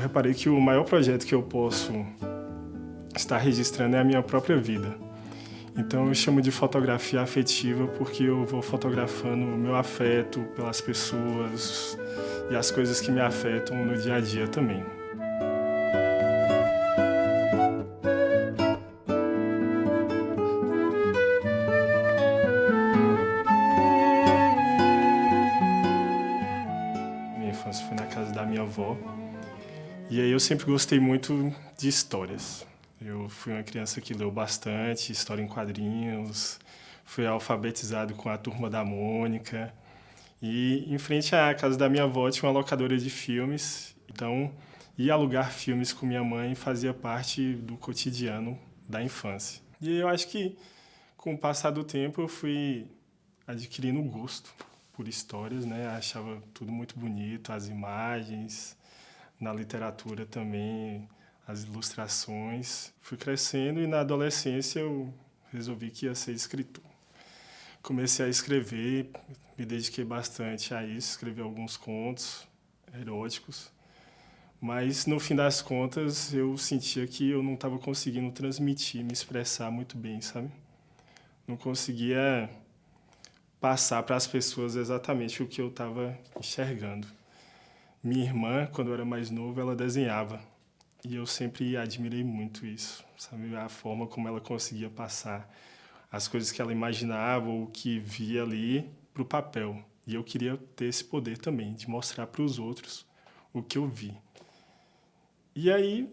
reparei que o maior projeto que eu posso estar registrando é a minha própria vida. Então eu chamo de fotografia afetiva porque eu vou fotografando o meu afeto pelas pessoas e as coisas que me afetam no dia a dia também. Minha infância foi na casa da minha avó e aí eu sempre gostei muito de histórias. Eu fui uma criança que leu bastante história em quadrinhos, fui alfabetizado com a Turma da Mônica. E em frente à casa da minha avó tinha uma locadora de filmes, então ir alugar filmes com minha mãe fazia parte do cotidiano da infância. E eu acho que com o passar do tempo eu fui adquirindo gosto por histórias, né? Achava tudo muito bonito, as imagens, na literatura também, as ilustrações. Fui crescendo e na adolescência eu resolvi que ia ser escritor. Comecei a escrever, me dediquei bastante a isso, escrevi alguns contos eróticos, mas no fim das contas eu sentia que eu não estava conseguindo transmitir, me expressar muito bem, sabe? Não conseguia passar para as pessoas exatamente o que eu estava enxergando. Minha irmã, quando eu era mais novo, ela desenhava. E eu sempre admirei muito isso, sabe? A forma como ela conseguia passar as coisas que ela imaginava ou que via ali para o papel. E eu queria ter esse poder também, de mostrar para os outros o que eu vi. E aí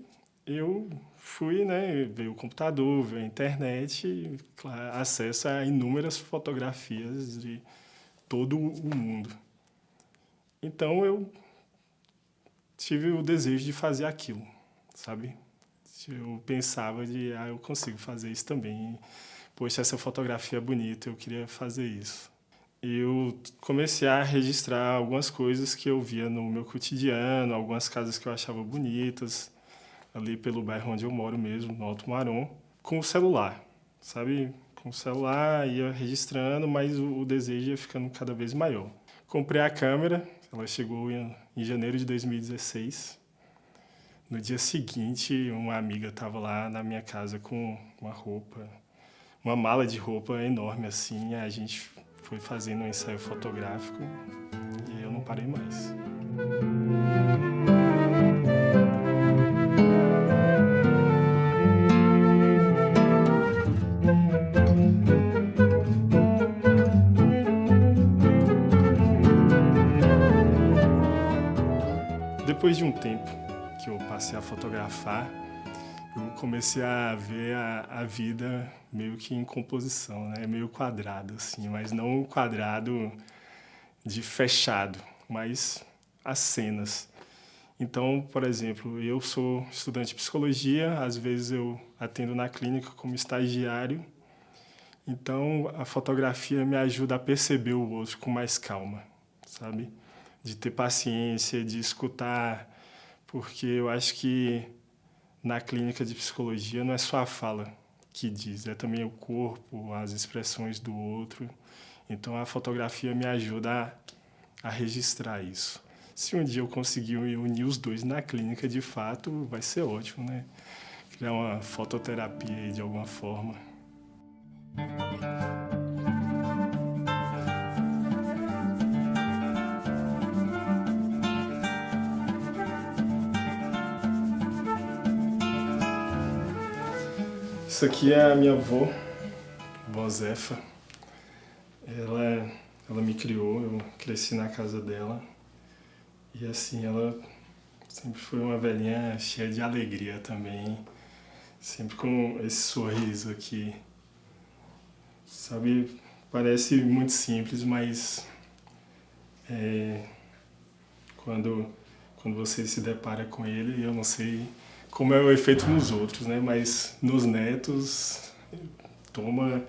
eu fui, né? Veio o computador, veio a internet, e, claro, acesso a inúmeras fotografias de todo o mundo. Então eu tive o desejo de fazer aquilo, sabe? Eu pensava eu consigo fazer isso também. Poxa, essa fotografia é bonita, eu queria fazer isso. Eu comecei a registrar algumas coisas que eu via no meu cotidiano, algumas casas que eu achava bonitas, ali pelo bairro onde eu moro mesmo, no Alto Marom, com o celular, sabe? Com o celular, ia registrando, mas o desejo ia ficando cada vez maior. Comprei a câmera, ela chegou em janeiro de 2016. No dia seguinte, uma amiga estava lá na minha casa com uma mala de roupa enorme assim. A gente foi fazendo um ensaio fotográfico e eu não parei mais. Depois de um tempo que eu passei a fotografar, eu comecei a ver a vida meio que em composição, né? Meio quadrado, assim, mas não um quadrado de fechado, mas as cenas. Então, por exemplo, eu sou estudante de psicologia, às vezes eu atendo na clínica como estagiário, então a fotografia me ajuda a perceber o outro com mais calma, sabe? De ter paciência, de escutar, porque eu acho que na clínica de psicologia não é só a fala que diz, é também o corpo, as expressões do outro. Então a fotografia me ajuda a registrar isso. Se um dia eu conseguir unir os dois na clínica, de fato, vai ser ótimo, né? Criar uma fototerapia aí de alguma forma. Isso aqui é a minha avó, vó Zefa. Ela me criou, eu cresci na casa dela. E assim, ela sempre foi uma velhinha cheia de alegria também. Sempre com esse sorriso aqui. Sabe, parece muito simples, mas quando você se depara com ele, eu não sei como é o efeito nos outros, né? Mas nos netos toma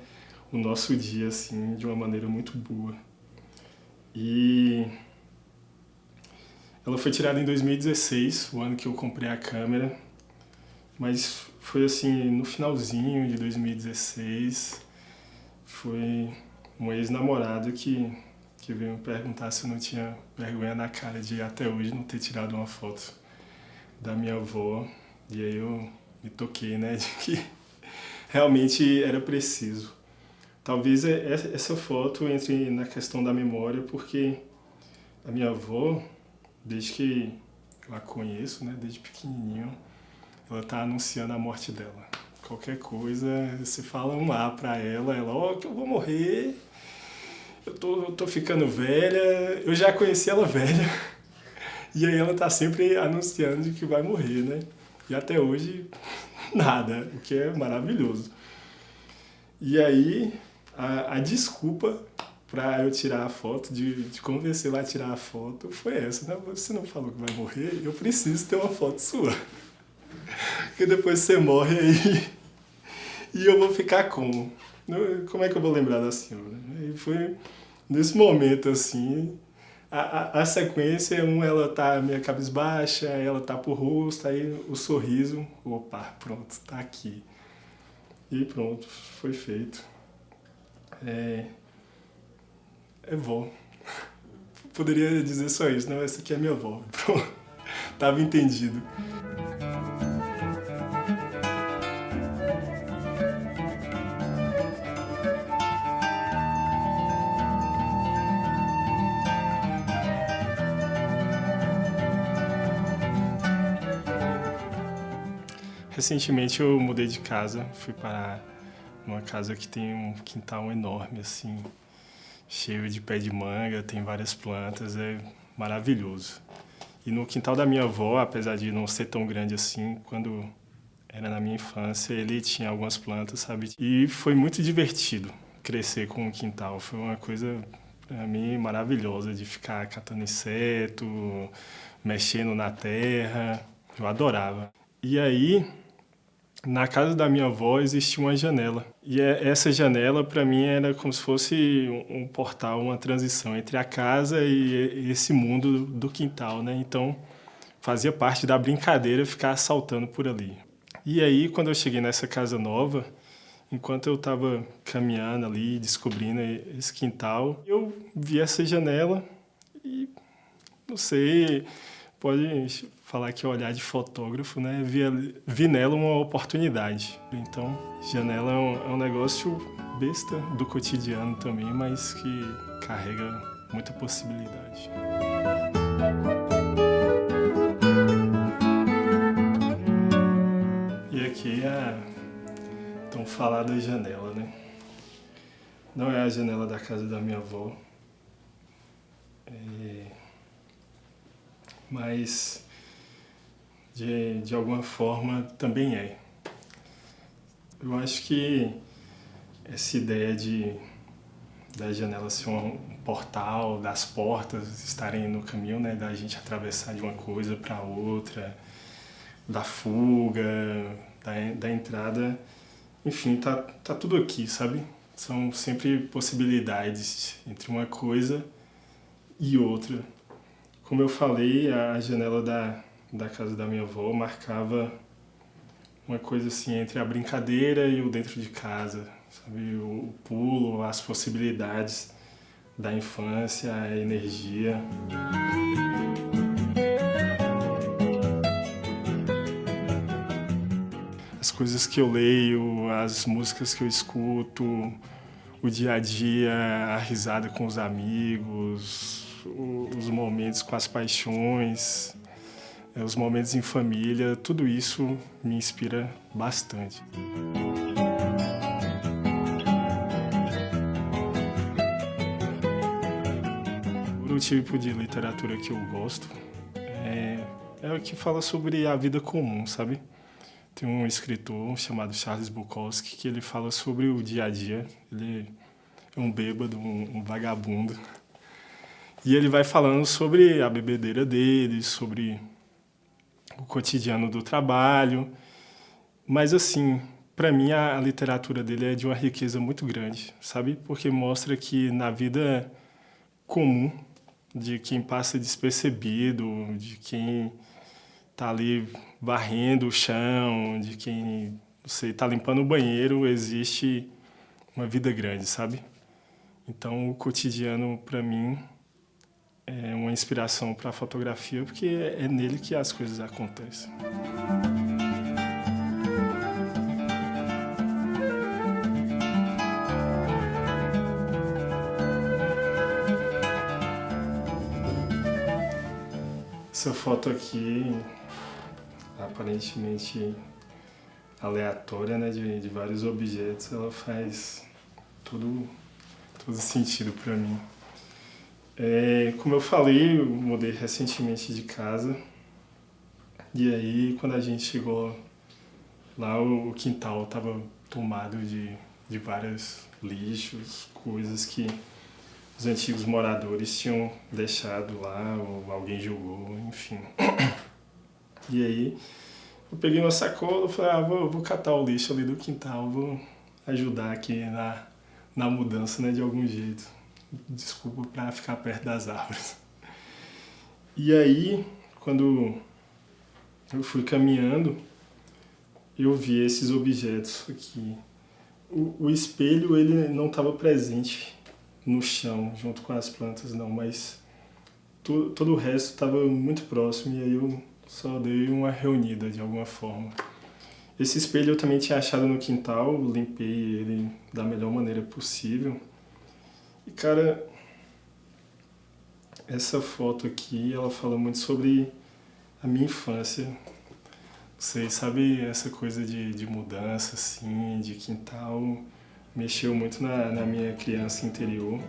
o nosso dia assim de uma maneira muito boa. E ela foi tirada em 2016, o ano que eu comprei a câmera, mas foi assim no finalzinho de 2016. Foi um ex-namorado que veio me perguntar se eu não tinha vergonha na cara de até hoje não ter tirado uma foto da minha avó, e aí eu me toquei, né, de que realmente era preciso. Talvez essa foto entre na questão da memória, porque a minha avó, desde que eu a conheço, né, desde pequenininho, ela tá anunciando a morte dela. Qualquer coisa, você fala um A pra ela, ó, que eu vou morrer, eu tô ficando velha, eu já conheci ela velha, e aí ela tá sempre anunciando de que vai morrer, né? E até hoje, nada, o que é maravilhoso. E aí, a desculpa para eu tirar a foto, de convencer ela a tirar a foto, foi essa, né? Você não falou que vai morrer, eu preciso ter uma foto sua. Porque depois você morre aí e eu vou ficar como? Como é que eu vou lembrar da senhora? E foi nesse momento, assim, a sequência, ela tá meio cabisbaixa, ela tá pro rosto, aí o sorriso, opa, pronto, tá aqui. E pronto, foi feito. É, é vó. Poderia dizer só isso, não, essa aqui é minha avó. Pronto, tava entendido. Recentemente eu mudei de casa, fui para uma casa que tem um quintal enorme, assim, cheio de pé de manga, tem várias plantas, é maravilhoso. E no quintal da minha avó, apesar de não ser tão grande assim, quando era na minha infância, ele tinha algumas plantas, sabe? E foi muito divertido crescer com o quintal. Foi uma coisa, pra mim, maravilhosa de ficar catando inseto, mexendo na terra. Eu adorava. E aí, na casa da minha avó existia uma janela. E essa janela, para mim, era como se fosse um portal, uma transição entre a casa e esse mundo do quintal, né? Então, fazia parte da brincadeira ficar saltando por ali. E aí, quando eu cheguei nessa casa nova, enquanto eu estava caminhando ali, descobrindo esse quintal, eu vi essa janela e, não sei, pode falar que é olhar de fotógrafo, né? Vi nela uma oportunidade. Então, janela é um negócio besta do cotidiano também, mas que carrega muita possibilidade. E aqui então falar da janela, né? Não é a janela da casa da minha avó, mas de alguma forma também é. Eu acho que essa ideia da janela ser um portal, das portas estarem no caminho, né, da gente atravessar de uma coisa para outra, da fuga, da entrada, enfim, tá tudo aqui, sabe? São sempre possibilidades entre uma coisa e outra. Como eu falei, a janela da casa da minha avó marcava uma coisa assim entre a brincadeira e o dentro de casa, sabe? O pulo, as possibilidades da infância, a energia. As coisas que eu leio, as músicas que eu escuto, o dia a dia, a risada com os amigos, os momentos com as paixões, os momentos em família, tudo isso me inspira bastante. O tipo de literatura que eu gosto é o que fala sobre a vida comum, sabe? Tem um escritor chamado Charles Bukowski que ele fala sobre o dia a dia. Ele é um bêbado, um vagabundo. E ele vai falando sobre a bebedeira dele, sobre o cotidiano do trabalho. Mas assim, para mim a literatura dele é de uma riqueza muito grande, sabe? Porque mostra que na vida comum de quem passa despercebido, de quem tá ali varrendo o chão, de quem, não sei, tá limpando o banheiro, existe uma vida grande, sabe? Então o cotidiano para mim é uma inspiração para a fotografia, porque é nele que as coisas acontecem. Essa foto aqui, aparentemente aleatória, né, de vários objetos, ela faz todo sentido para mim. Como eu falei, eu mudei recentemente de casa, e aí quando a gente chegou lá, o quintal estava tomado de vários lixos, coisas que os antigos moradores tinham deixado lá, ou alguém jogou, enfim. E aí eu peguei uma sacola e falei, vou catar o lixo ali do quintal, vou ajudar aqui na mudança, né, de algum jeito. Desculpa para ficar perto das árvores. E aí, quando eu fui caminhando, eu vi esses objetos aqui. O espelho, ele não estava presente no chão, junto com as plantas, não, mas todo o resto estava muito próximo, e aí eu só dei uma reunida de alguma forma. Esse espelho eu também tinha achado no quintal, limpei ele da melhor maneira possível. E, cara, essa foto aqui, ela fala muito sobre a minha infância. Vocês sabem, essa coisa de mudança, assim, de quintal, mexeu muito na minha criança interior.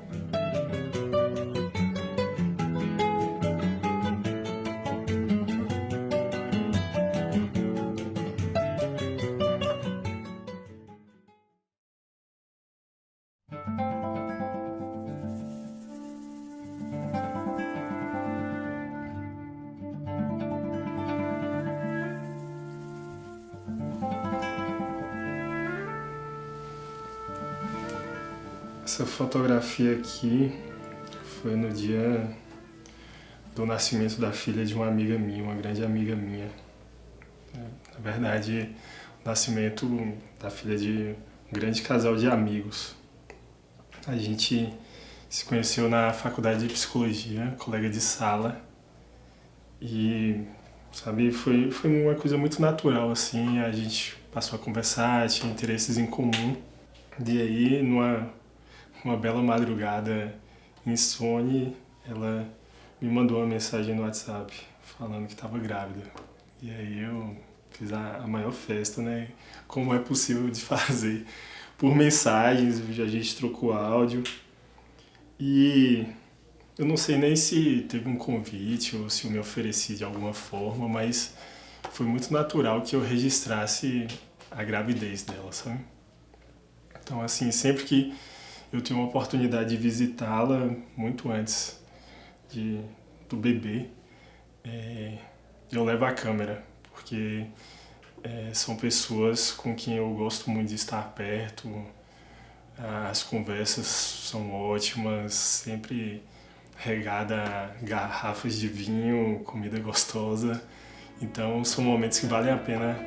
Essa fotografia aqui foi no dia do nascimento da filha de uma amiga minha, uma grande amiga minha. Na verdade, o nascimento da filha de um grande casal de amigos. A gente se conheceu na faculdade de psicologia, colega de sala, e, sabe, foi uma coisa muito natural, assim, a gente passou a conversar, tinha interesses em comum, e aí, uma bela madrugada insone, ela me mandou uma mensagem no WhatsApp falando que estava grávida. E aí eu fiz a maior festa, né? Como é possível de fazer por mensagens, a gente trocou áudio. E eu não sei nem se teve um convite ou se eu me ofereci de alguma forma, mas foi muito natural que eu registrasse a gravidez dela, sabe? Então, assim, sempre que eu tenho uma oportunidade de visitá-la, muito antes do bebê, eu levo a câmera, porque são pessoas com quem eu gosto muito de estar perto, as conversas são ótimas, sempre regada a garrafas de vinho, comida gostosa, então são momentos que valem a pena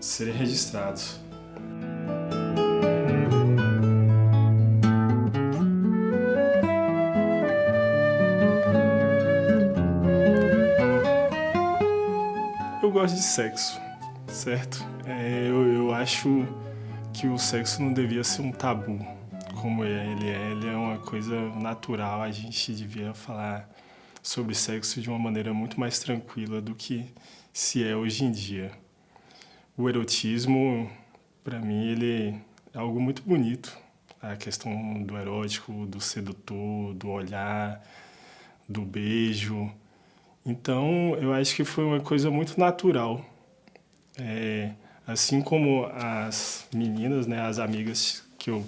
serem registrados. Eu gosto de sexo, certo? Eu acho que o sexo não devia ser um tabu, como ele é. Ele é uma coisa natural, a gente devia falar sobre sexo de uma maneira muito mais tranquila do que se é hoje em dia. O erotismo, para mim, ele é algo muito bonito. A questão do erótico, do sedutor, do olhar, do beijo. Então, eu acho que foi uma coisa muito natural. Assim como as meninas, né, as amigas que eu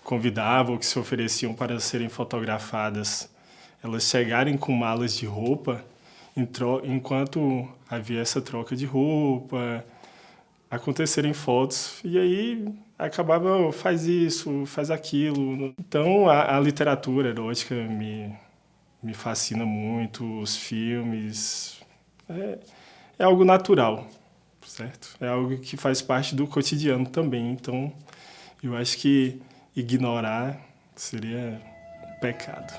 convidava ou que se ofereciam para serem fotografadas, elas chegarem com malas de roupa, enquanto havia essa troca de roupa, acontecerem fotos, e aí acabava, faz isso, faz aquilo. Então, a literatura erótica me fascina muito, os filmes, é algo natural, certo? É algo que faz parte do cotidiano também, então eu acho que ignorar seria um pecado.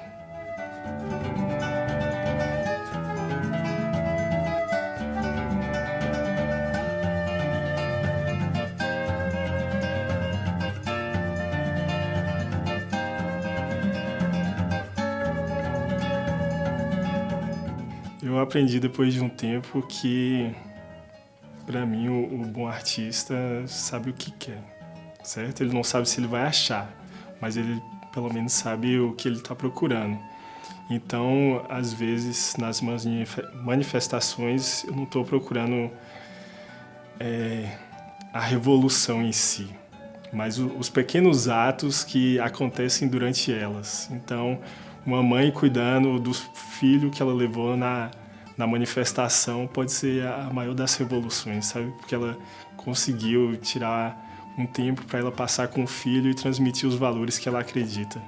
Eu aprendi depois de um tempo que, para mim, o bom artista sabe o que quer, certo? Ele não sabe se ele vai achar, mas ele pelo menos sabe o que ele está procurando. Então, às vezes, nas manifestações, eu não estou procurando a revolução em si, mas os pequenos atos que acontecem durante elas. Então, uma mãe cuidando do filho que ela levou na manifestação pode ser a maior das revoluções, sabe? Porque ela conseguiu tirar um tempo para ela passar com o filho e transmitir os valores que ela acredita,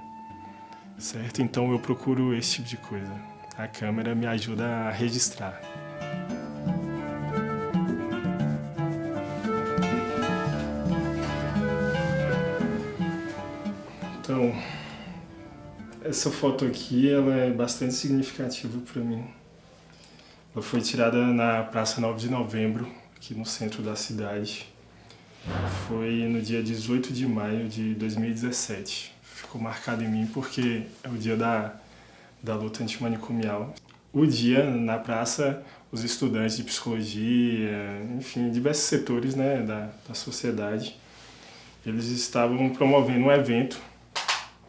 certo? Então eu procuro esse tipo de coisa. A câmera me ajuda a registrar. Então, essa foto aqui, ela é bastante significativa para mim. Ela foi tirada na Praça 9 de Novembro, aqui no centro da cidade. Foi no dia 18 de maio de 2017. Ficou marcado em mim porque é o dia da luta antimanicomial. O dia, na praça, os estudantes de psicologia, enfim, diversos setores, né, da sociedade, eles estavam promovendo um evento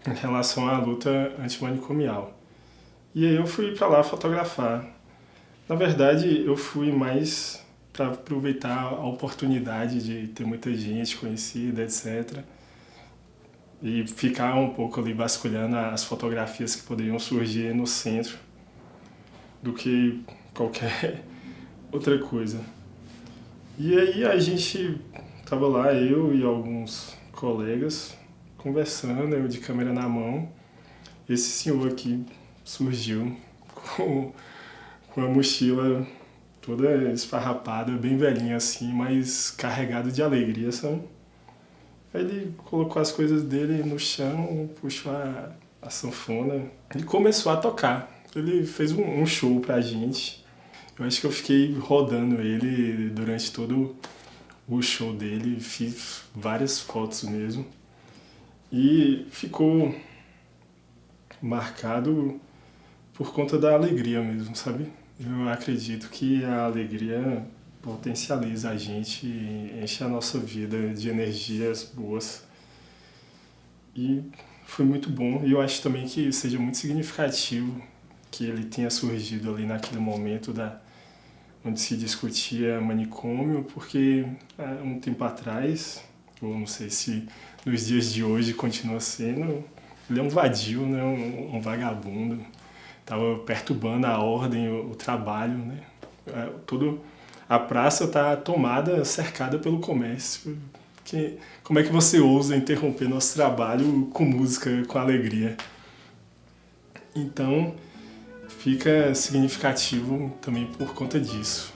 em relação à luta antimanicomial. E aí eu fui para lá fotografar. Na verdade, eu fui mais para aproveitar a oportunidade de ter muita gente conhecida, etc. E ficar um pouco ali vasculhando as fotografias que poderiam surgir no centro do que qualquer outra coisa. E aí a gente estava lá, eu e alguns colegas, conversando, eu de câmera na mão. Esse senhor aqui surgiu com a mochila toda esfarrapada, bem velhinha assim, mas carregado de alegria, sabe? Aí ele colocou as coisas dele no chão, puxou a sanfona e começou a tocar. Ele fez um show pra gente. Eu acho que eu fiquei rodando ele durante todo o show dele, fiz várias fotos mesmo. E ficou marcado por conta da alegria mesmo, sabe? Eu acredito que a alegria potencializa a gente e enche a nossa vida de energias boas. E foi muito bom. E eu acho também que seja muito significativo que ele tenha surgido ali naquele momento onde se discutia manicômio, porque um tempo atrás, ou não sei se nos dias de hoje continua sendo, ele é um vadio, né? um vagabundo. Estava perturbando a ordem, o trabalho, né? A praça está tomada, cercada pelo comércio. Como é que você ousa interromper nosso trabalho com música, com alegria? Então, fica significativo também por conta disso.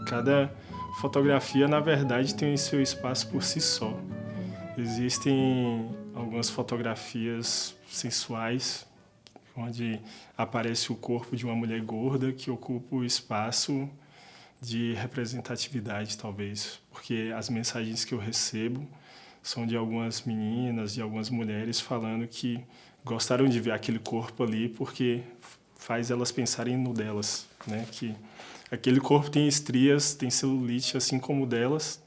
Cada fotografia, na verdade, tem o seu espaço por si só. Existem algumas fotografias sensuais, onde aparece o corpo de uma mulher gorda que ocupa o espaço de representatividade, talvez, porque as mensagens que eu recebo são de algumas meninas, de algumas mulheres falando que gostaram de ver aquele corpo ali porque faz elas pensarem no delas, né? Que aquele corpo tem estrias, tem celulite assim como o delas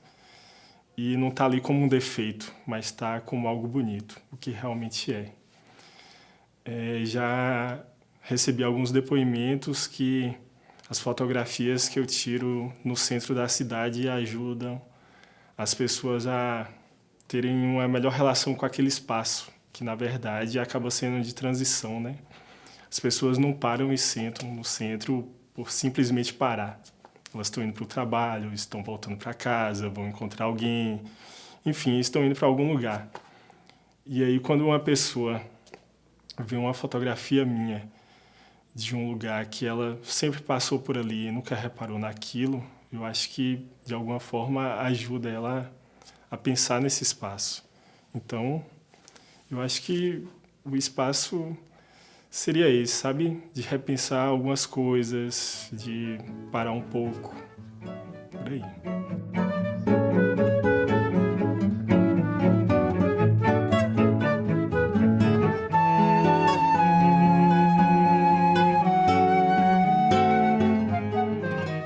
e não está ali como um defeito, mas está como algo bonito, o que realmente é. Já recebi alguns depoimentos que as fotografias que eu tiro no centro da cidade ajudam as pessoas a terem uma melhor relação com aquele espaço, que na verdade acaba sendo de transição, né? As pessoas não param e sentam no centro por simplesmente parar. Elas estão indo para o trabalho, estão voltando para casa, vão encontrar alguém, enfim, estão indo para algum lugar. E aí quando uma pessoa vê uma fotografia minha de um lugar que ela sempre passou por ali e nunca reparou naquilo, eu acho que, de alguma forma, ajuda ela a pensar nesse espaço. Então, eu acho que o espaço seria esse, sabe? De repensar algumas coisas, de parar um pouco, por aí.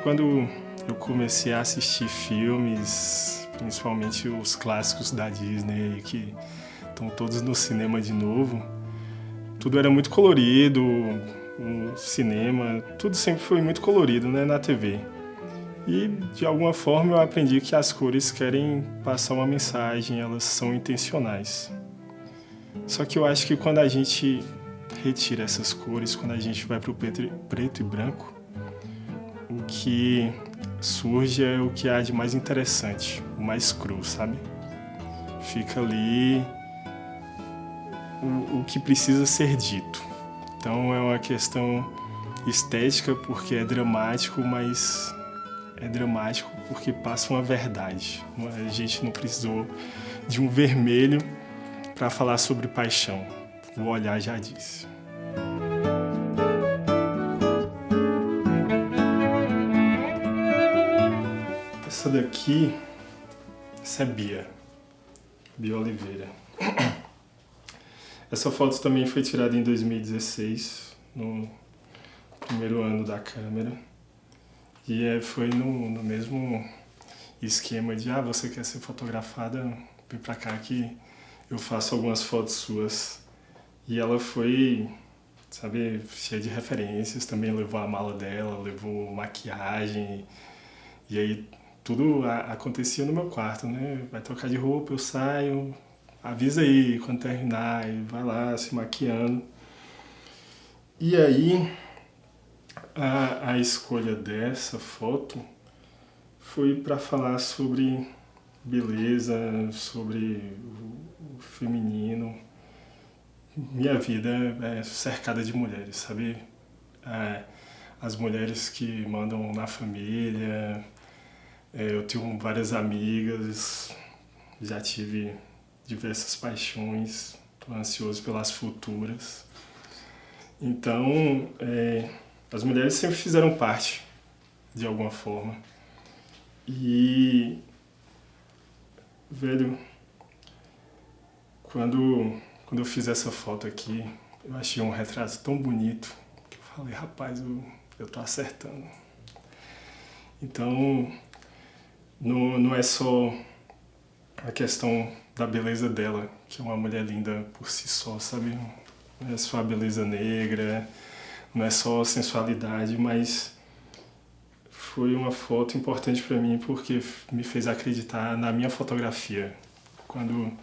Quando eu comecei a assistir filmes, principalmente os clássicos da Disney, que estão todos no cinema de novo, tudo era muito colorido, o cinema, tudo sempre foi muito colorido, né, na TV. E, de alguma forma, eu aprendi que as cores querem passar uma mensagem, elas são intencionais. Só que eu acho que quando a gente retira essas cores, quando a gente vai para o preto e branco, o que surge é o que há de mais interessante, o mais cru, sabe? Fica ali o que precisa ser dito. Então é uma questão estética porque é dramático, mas é dramático porque passa uma verdade. A gente não precisou de um vermelho para falar sobre paixão. O olhar já disse. Essa daqui, essa é Bia Oliveira. Essa foto também foi tirada em 2016, no primeiro ano da câmera. E foi no mesmo esquema de, você quer ser fotografada? Vem pra cá que eu faço algumas fotos suas. E ela foi, sabe, cheia de referências, também levou a mala dela, levou maquiagem. E aí tudo acontecia no meu quarto, né? Vai trocar de roupa, eu saio, avisa aí quando terminar, e vai lá se maquiando. E aí a escolha dessa foto foi para falar sobre beleza, sobre o feminino. Minha vida é cercada de mulheres, sabe? As mulheres que mandam na família. Eu tenho várias amigas, já tive diversas paixões, estou ansioso pelas futuras. Então, as mulheres sempre fizeram parte, de alguma forma. E, velho, quando eu fiz essa foto aqui, eu achei um retrato tão bonito que eu falei, rapaz, eu tô acertando. Então, não é só a questão da beleza dela, que é uma mulher linda por si só, sabe? Não é só a beleza negra, não é só a sensualidade, mas foi uma foto importante para mim porque me fez acreditar na minha fotografia. Quando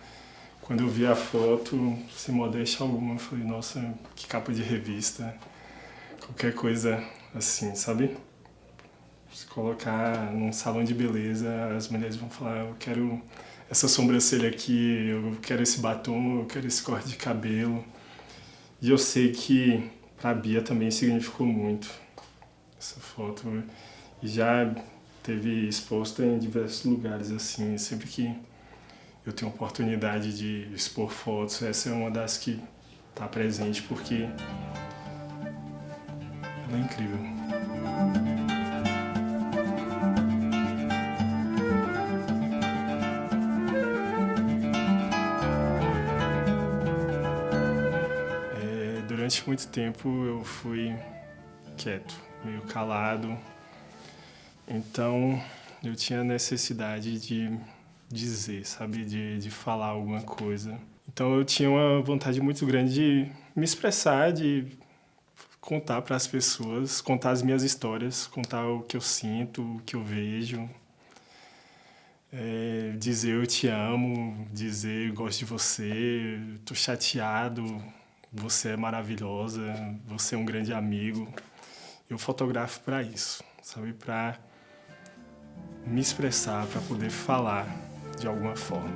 eu vi a foto, sem modéstia alguma, eu falei, nossa, que capa de revista, qualquer coisa assim, sabe? Se colocar num salão de beleza, as mulheres vão falar, eu quero essa sobrancelha aqui, eu quero esse batom, eu quero esse corte de cabelo. E eu sei que pra Bia também significou muito essa foto. E já teve exposta em diversos lugares, assim, sempre que eu tenho oportunidade de expor fotos, essa é uma das que tá presente porque ela é incrível. Durante muito tempo eu fui quieto, meio calado, então eu tinha necessidade de dizer, sabe, de falar alguma coisa. Então eu tinha uma vontade muito grande de me expressar, de contar para as pessoas, contar as minhas histórias, contar o que eu sinto, o que eu vejo, dizer eu te amo, dizer eu gosto de você, tô chateado, você é maravilhosa, você é um grande amigo. Eu fotografo para isso, sabe? Para me expressar, para poder falar de alguma forma.